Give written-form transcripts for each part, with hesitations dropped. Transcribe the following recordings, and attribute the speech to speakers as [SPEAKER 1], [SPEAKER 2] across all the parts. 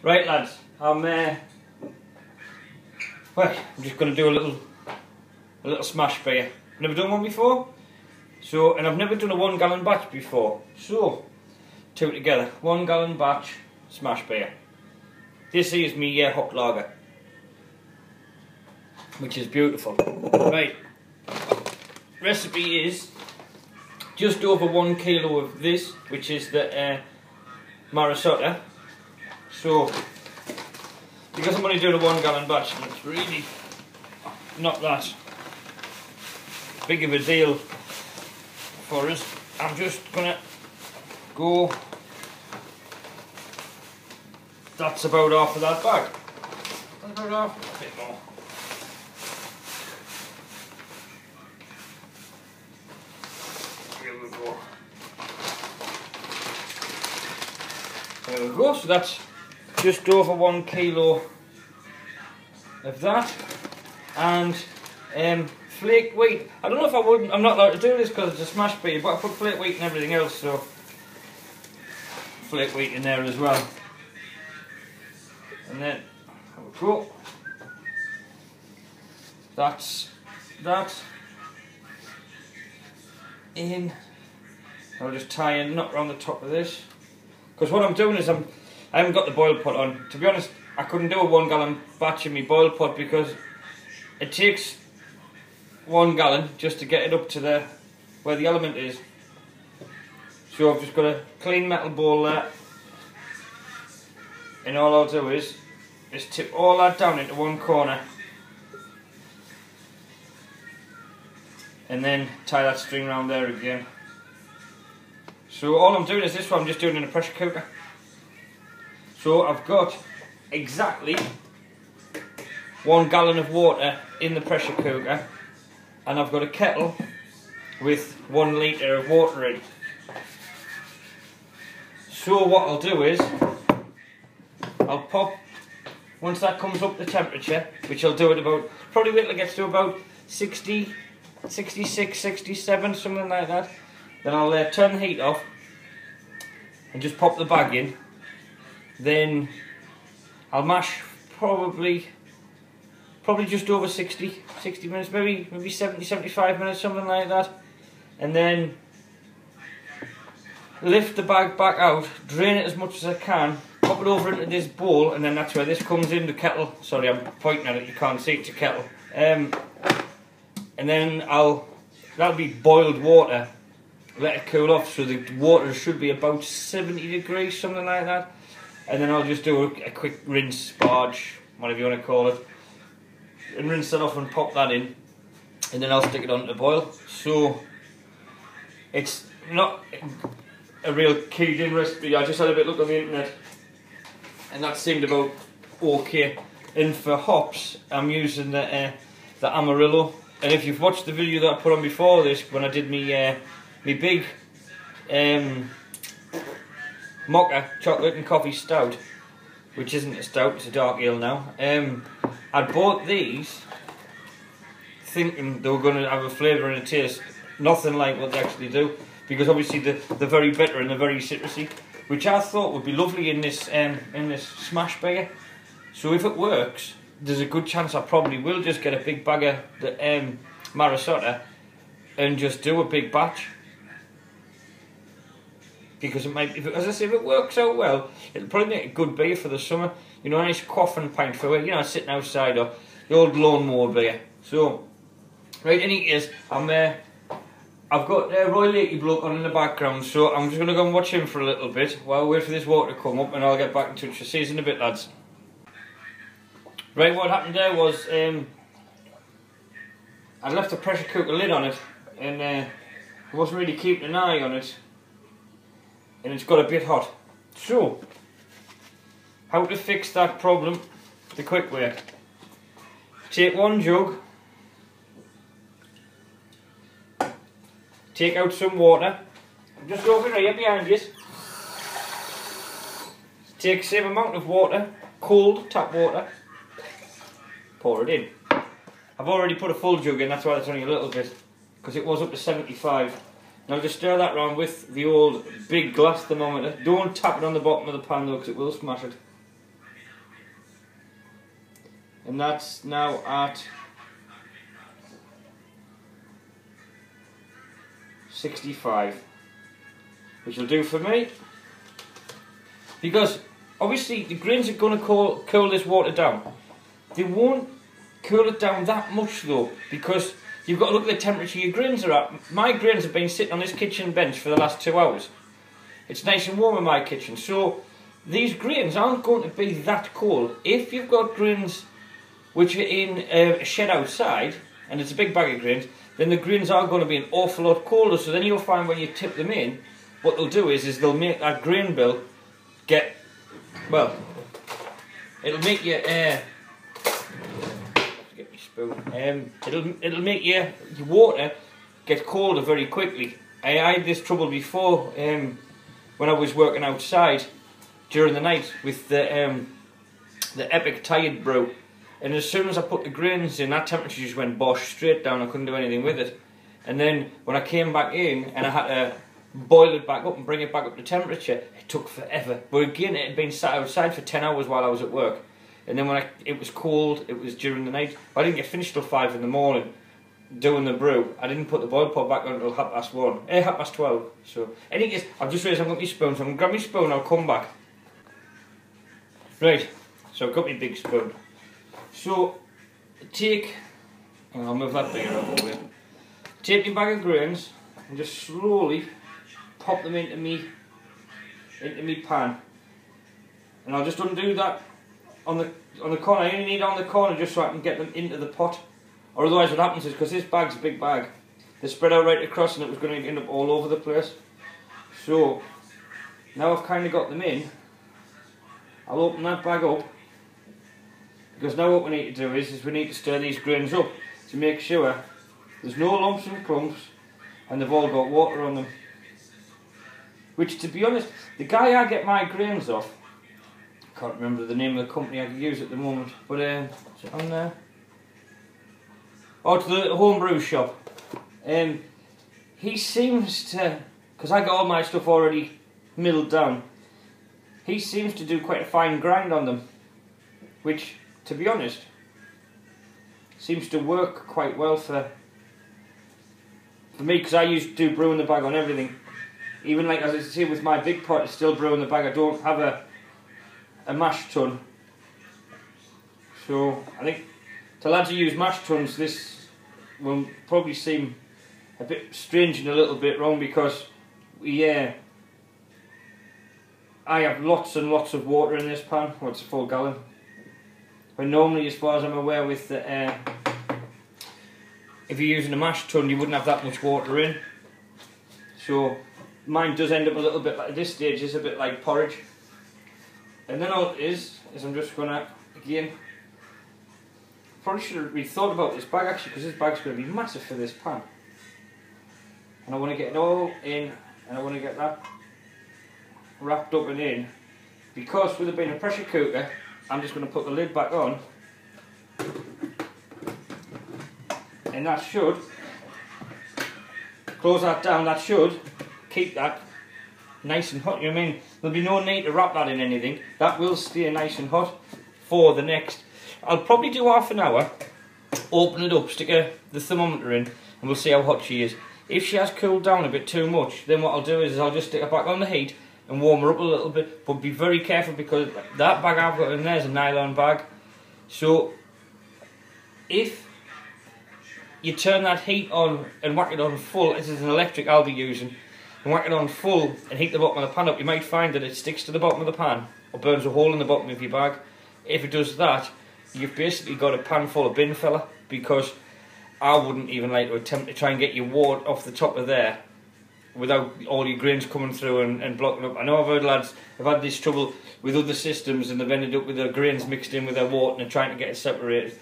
[SPEAKER 1] Right lads, I'm just going to do a little SMaSH beer. Never done one before, so, and I've never done a 1 gallon batch before. So, two together, 1 gallon batch SMaSH beer. This is me hop lager, which is beautiful. Right, recipe is just over 1 kilo of this, which is the Marisota. So, because I'm only doing a 1 gallon batch, and it's really not that big of a deal for us, I'm just gonna go. That's about half of that bag. That's about half, a bit more. Here we go. There we go. So that's just over 1 kilo of that, and flake wheat. I don't know if I wouldn't. I'm not allowed to do this because it's a SMaSH beer, but I put flake wheat and everything else, so flake wheat in there as well. And then there we go. That's that in. I'll just tie a knot around the top of this, because what I'm doing is I haven't got the boil pot on. To be honest, I couldn't do a 1 gallon batch in my boil pot because it takes 1 gallon just to get it up to where the element is. So I've just got a clean metal bowl there, and all I'll do is tip all that down into one corner, and then tie that string around there again. So all I'm doing is this one I'm just doing in a pressure cooker. So I've got exactly 1 gallon of water in the pressure cooker, and I've got a kettle with 1 litre of water in. So what I'll do is I'll pop, once that comes up the temperature, which I'll do at about, probably wait till it gets to about 60, 66, 67, something like that. Then I'll turn the heat off and just pop the bag in. Then I'll mash probably just over 60 minutes, maybe 70, 75 minutes, something like that. And then lift the bag back out, drain it as much as I can, pop it over into this bowl, and then that's where this comes in, the kettle. Sorry, I'm pointing at it, you can't see it's a kettle. And then that'll be boiled water. Let it cool off, so the water should be about 70 degrees, something like that. And then I'll just do a quick rinse, sparge, whatever you want to call it, and rinse that off and pop that in, and then I'll stick it on to boil. So it's not a real keyed in recipe. I just had a bit look on the internet, and that seemed about okay. And for hops, I'm using the Amarillo. And if you've watched the video that I put on before this, when I did my big mocha chocolate and coffee stout, which isn't a stout, it's a dark ale now. I bought these thinking they were going to have a flavour and a taste nothing like what they actually do, because obviously they're very bitter and they're very citrusy, which I thought would be lovely in this SMaSH beer. So if it works, there's a good chance I probably will just get a big bag of the Marisota and just do a big batch. Because it might, as I say, if it works out well, it'll probably make a good beer for the summer. You know, a nice quaffing pint for, you know, sitting outside, or the old lawnmower beer. So, right, in case, I've got Roy Lakey bloke on in the background, so I'm just going to go and watch him for a little bit while I wait for this water to come up, and I'll get back in touch with you in a bit, lads. Right, what happened there was I left the pressure cooker lid on it, and I wasn't really keeping an eye on it, and it's got a bit hot. So, how to fix that problem the quick way? Take 1 jug, take out some water, just over here behind you. Take the same amount of water, cold tap water, pour it in. I've already put a full jug in, that's why it's only a little bit, because it was up to 75. Now just stir that round with the old big glass thermometer. Don't tap it on the bottom of the pan though, because it will smash it. and that's now at 65, which will do for me. Because obviously the grains are going to cool this water down. They won't cool it down that much though, because you've got to look at the temperature your grains are at. My grains have been sitting on this kitchen bench for the last 2 hours. It's nice and warm in my kitchen, so these grains aren't going to be that cold. If you've got grains which are in a shed outside, and it's a big bag of grains, then the grains are going to be an awful lot colder. So then you'll find when you tip them in, what they'll do is they'll make that grain bill get, well, it'll make you, get my spoon, it'll make your water get colder very quickly. I had this trouble before when I was working outside during the night with the Epic Tired Brew. And as soon as I put the grains in, that temperature just went bosh straight down. I couldn't do anything with it. And then when I came back in and I had to boil it back up and bring it back up to temperature, it took forever. But again, it had been sat outside for 10 hours while I was at work. And then when it was cold, it was during the night. I didn't get finished till 5 in the morning doing the brew. I didn't put the boil pot back on until 12. So, anyways, I've just realised I've got my spoon, so I'm going to grab my spoon, I'll come back. Right, so I've got my big spoon. So, I'll move that bigger up over here. Take my bag of grains and just slowly pop them into me pan. And I'll just undo that on the corner. I only need it on the corner just so I can get them into the pot. Or otherwise what happens is, because this bag's a big bag, they spread out right across and it was going to end up all over the place. So, now I've kind of got them in, I'll open that bag up. Because now what we need to do is we need to stir these grains up to make sure there's no lumps and clumps and they've all got water on them. Which, to be honest, the guy I get my grains off, I can't remember the name of the company I could use at the moment, but is it on there? Oh, to the homebrew shop. He seems to, because I got all my stuff already milled down, he seems to do quite a fine grind on them, which, to be honest, seems to work quite well for me, because I used to do brew in the bag on everything. Even like as I say with my big pot, it's still brew in the bag. I don't have a mash tun. So I think to lads who use mash tuns, this will probably seem a bit strange and a little bit wrong, because I have lots and lots of water in this pan. Well, it's a full gallon. When normally, as far as I'm aware, with the if you're using a mash tun, you wouldn't have that much water in. So mine does end up a little bit like, at this stage, is a bit like porridge. And then all it is I'm just gonna, again, probably should have rethought about this bag actually, because this bag's going to be massive for this pan. And I want to get it all in, and I want to get that wrapped up and in, because with it being a pressure cooker, I'm just going to put the lid back on, and that should close that down. That should keep that nice and hot. You know what I mean? There'll be no need to wrap that in anything. That will stay nice and hot for the next. I'll probably do half an hour, open it up, stick the thermometer in, and we'll see how hot she is. If she has cooled down a bit too much, then what I'll do is I'll just stick her back on the heat and warm her up a little bit. But be very careful, because that bag I've got in there is a nylon bag. So if you turn that heat on and whack it on full, this is an electric I'll be using, and whack it on full and heat the bottom of the pan up, you might find that it sticks to the bottom of the pan or burns a hole in the bottom of your bag. If it does that, you've basically got a pan full of bin filler, because I wouldn't even like to attempt to try and get your water off the top of there without all your grains coming through and blocking up. I know I've heard lads have had this trouble with other systems, and they've ended up with their grains mixed in with their water and trying to get it separated.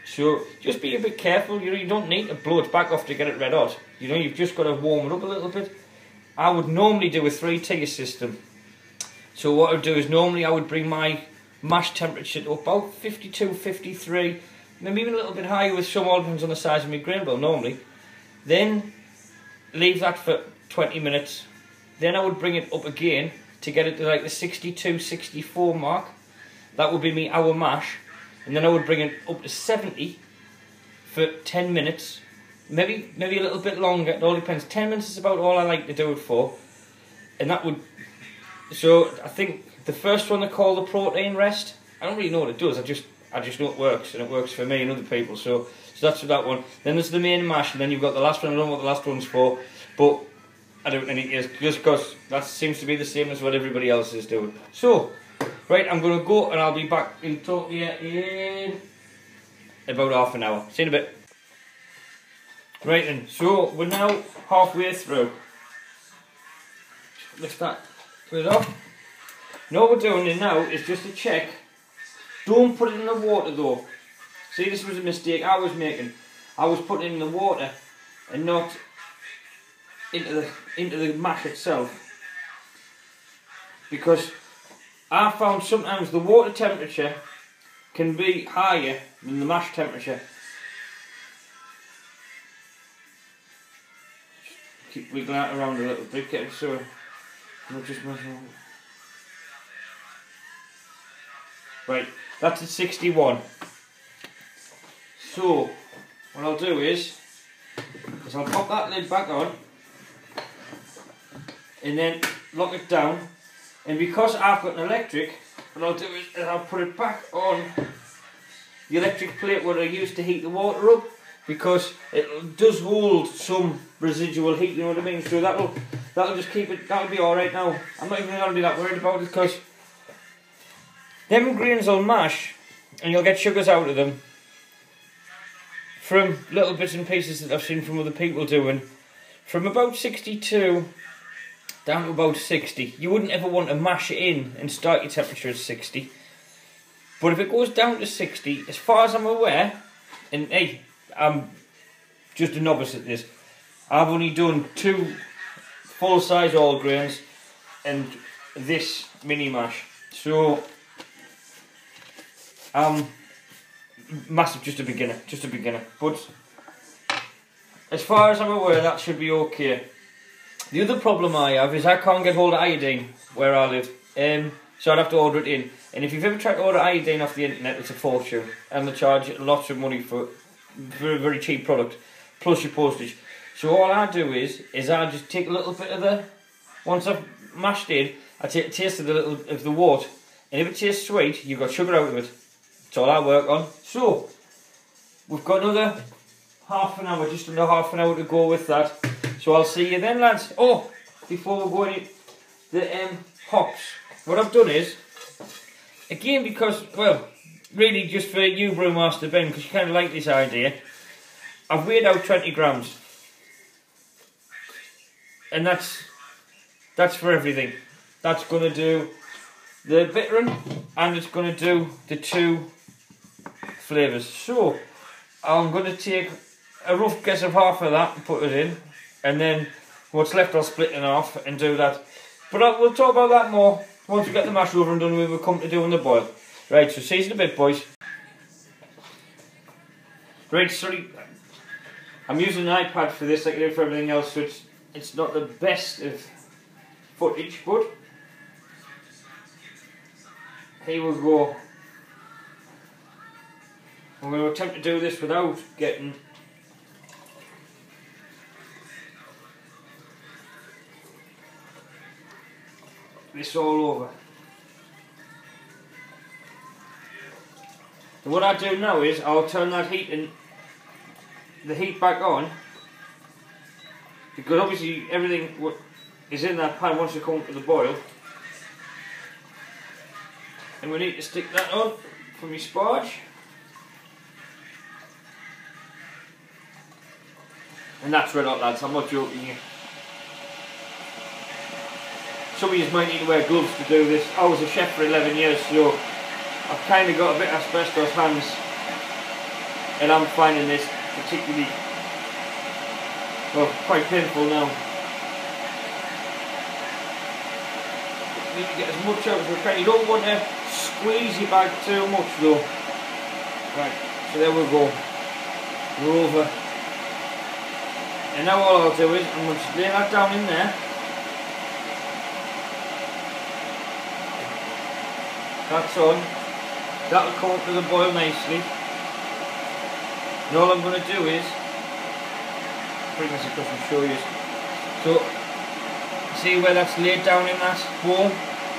[SPEAKER 1] So just be a bit careful. You don't need to blow it back off to get it red hot. You've just got to warm it up a little bit. I would normally do a 3-tier system. So what I would do is normally I would bring my mash temperature to about 52, 53, maybe even a little bit higher with some organs on the size of my grain bill normally. Then leave that for 20 minutes. Then I would bring it up again to get it to like the 62, 64 mark. That would be me hour mash. and then I would bring it up to 70 for 10 minutes, maybe a little bit longer, it all depends. 10 minutes is about all I like to do it for, and that would, so I think the first one they call the protein rest, I don't really know what it does, I just know it works, and it works for me and other people, so that's for that one. Then there's the main mash, and then you've got the last one. I don't know what the last one's for, but I don't think it is, just because that seems to be the same as what everybody else is doing. So, right, I'm going to go, and I'll be back and talk to you in about half an hour. See you in a bit. Right then, so we're now halfway through. Lift that lid off. Now what we're doing now is just to check. Don't put it in the water though. See, this was a mistake I was making. I was putting it in the water and not into the mash itself, because I found sometimes the water temperature can be higher than the mash temperature. Keep wiggling that around a little bit, get it so not just messing. Right, that's at 61. So what I'll do is I'll pop that lid back on and then lock it down, and because I've got an electric, what I'll do is I'll put it back on the electric plate what I use to heat the water up, because it does hold some residual heat, you know what I mean, so that'll just keep it, that'll be alright now. I'm not even going to be that worried about it, because them grains will mash and you'll get sugars out of them from little bits and pieces that I've seen from other people doing, from about 62 down to about 60. You wouldn't ever want to mash it in and start your temperature at 60. But if it goes down to 60, as far as I'm aware, and hey, I'm just a novice at this, I've only done 2 full-size all grains and this mini mash. So massive, just a beginner. But as far as I'm aware, that should be okay. The other problem I have is I can't get hold of iodine where I live, so I'd have to order it in. And if you've ever tried to order iodine off the internet, it's a fortune, and they charge lots of money for a very cheap product, plus your postage. So all I do is I just take a little bit of the, once I've mashed in, I take a taste of the wort, and if it tastes sweet, you've got sugar out of it. That's all I work on. So we've got another half an hour, just under half an hour to go with that. So I'll see you then, lads. Oh, before we go in the hops, what I've done is, again, because, well, really just for you, Brewmaster Ben, because you kind of like this idea, I've weighed out 20 grams. And that's for everything. That's going to do the bittering, and it's going to do the 2 flavours. So I'm going to take a rough guess of half of that and put it in, and then what's left I'll split in half and do that. But we'll talk about that more once we get the mash over and done when we come to doing the boil. Right, so see you in a bit, boys. Right, sorry, I'm using an iPad for this like I do for everything else, so it's not the best of footage, but here we go. I'm going to attempt to do this without getting this all over. And what I do now is I'll turn that the heat back on, because obviously everything is in that pan once you come to the boil, and we need to stick that on from your sparge. And that's red hot, lads, I'm not joking you. Some of you might need to wear gloves to do this. I was a chef for 11 years, so I've kind of got a bit of asbestos hands, and I'm finding this particularly, well, quite painful now. You need to get as much out as we can. You don't want to squeeze your bag too much though. Right, so there we go. We're over. And now all I'll do is I'm going to lay that down in there. That's on. That'll come up to the boil nicely. And all I'm going to do is bring this across and show you. So, see where that's laid down in that bowl?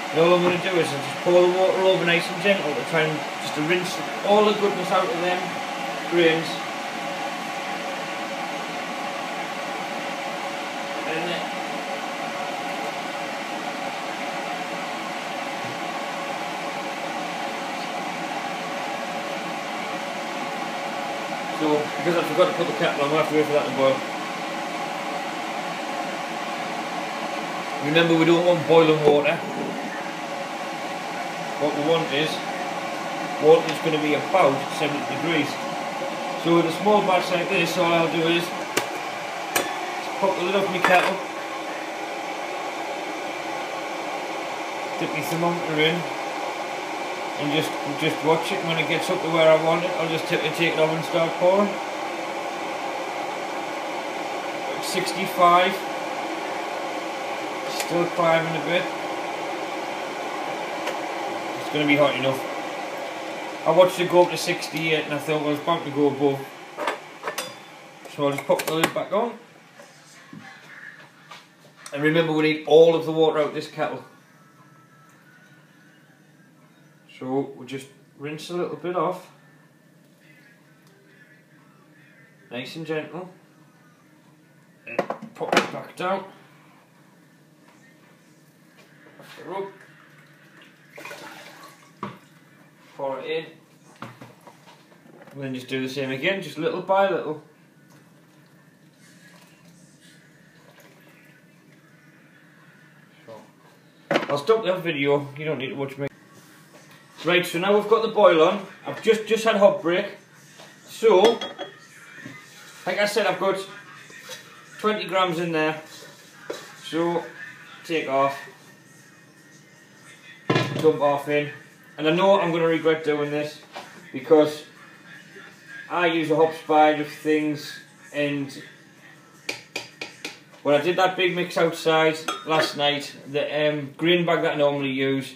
[SPEAKER 1] And all I'm going to do is I'll just pour the water over nice and gentle to try and just to rinse all the goodness out of them grains. And then so, because I forgot to put the kettle on, we'll have to wait for that to boil. Remember, we don't want boiling water. What we want is water that's going to be about 70 degrees. So with a small batch like this, all I'll do is pop the lid off my kettle, dip my thermometer in, and just watch it. When it gets up to where I want it, I'll just take it off and start pouring. Like 65, still climbing a bit. It's going to be hot enough. I watched it go up to 68 and I thought I was about to go above. So I'll just pop the lid back on. And remember, we need all of the water out of this kettle. So we'll just rinse a little bit off. Nice and gentle. And pop it back down. After rub. Pour it in. And then just do the same again, just little by little. I'll stop that video, you don't need to watch me. Right, so now we've got the boil on. I've just had hot break. So, like I said, I've got 20 grams in there. So, take off. Dump off in. And I know I'm going to regret doing this because I use a hop spider of things, and when I did that big mix outside last night, the green bag that I normally use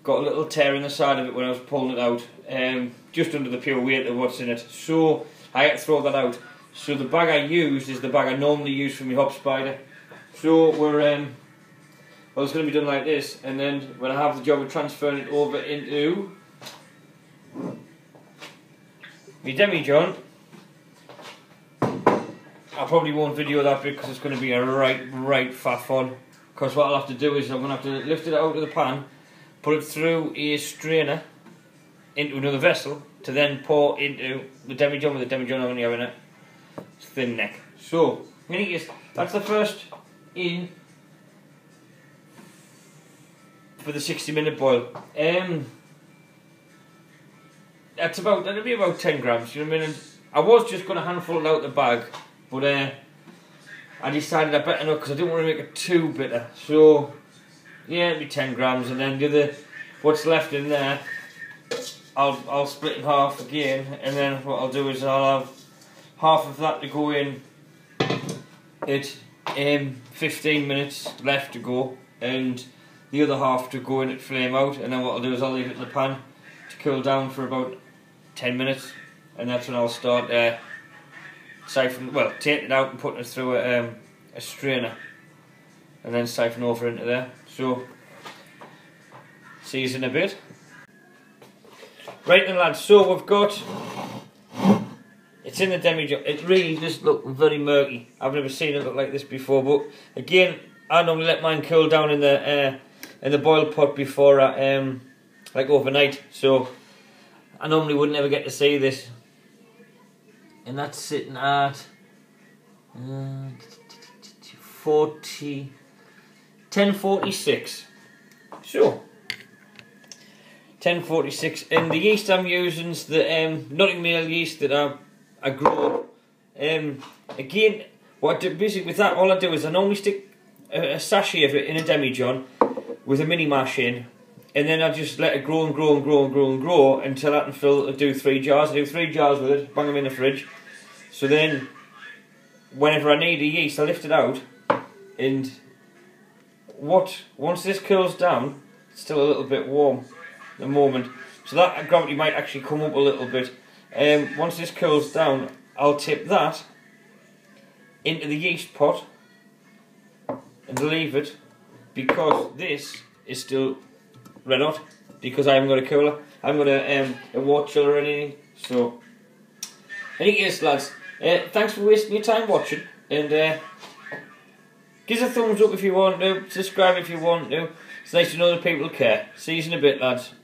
[SPEAKER 1] got a little tear in the side of it when I was pulling it out, just under the pure weight of what's in it. So I had to throw that out. So the bag I used is the bag I normally use for my hop spider. So we're well, it's going to be done like this, and then when I have the job of transferring it over into my demijohn, I probably won't video that bit because it's going to be a right faff on. Because what I'll have to do is I'm going to have to lift it out of the pan, put it through a strainer into another vessel to then pour into the demijohn with the demijohn only having a thin neck. So, that's the first in for the 60-minute boil. That'll be about 10 grams, you know what I mean? And I was just going to handful it out the bag, but I decided I better not because I didn't want to make it too bitter. So yeah, it'll be 10 grams, and then the other, what's left in there, I'll split in half again, and then what I'll do is I'll have half of that to go in at 15 minutes left to go, and the other half to go in at flame out, and then what I'll do is I'll leave it in the pan to cool down for about 10 minutes, and that's when I'll start taking it out and putting it through a strainer, and then siphon over into there. So, see you in a bit. Right then, lads, so we've got, it's in the demijohn. It really does look very murky. I've never seen it look like this before, but again, I normally let mine cool down in the boil pot before like overnight, so I normally wouldn't ever get to see this. And that's sitting at 1046. So 1046, and the yeast I'm using is the Notting Meal yeast that I grow. Again, basically with that, all I do is I normally stick a sachet of it in a demijohn with a mini mash in, and then I just let it grow and grow and grow and grow and grow until I can do 3 jars. I do 3 jars with it, bang them in the fridge. So then, whenever I need a yeast, I lift it out, and once this cools down, it's still a little bit warm at the moment. So that gravity might actually come up a little bit. Once this cools down, I'll tip that into the yeast pot and leave it, because this is still red hot, because I haven't got a cooler. I haven't got a water chiller or anything. So, anyways lads, thanks for wasting your time watching, and give us a thumbs up if you want to, subscribe if you want to. It's nice to know that people care. See you in a bit lads.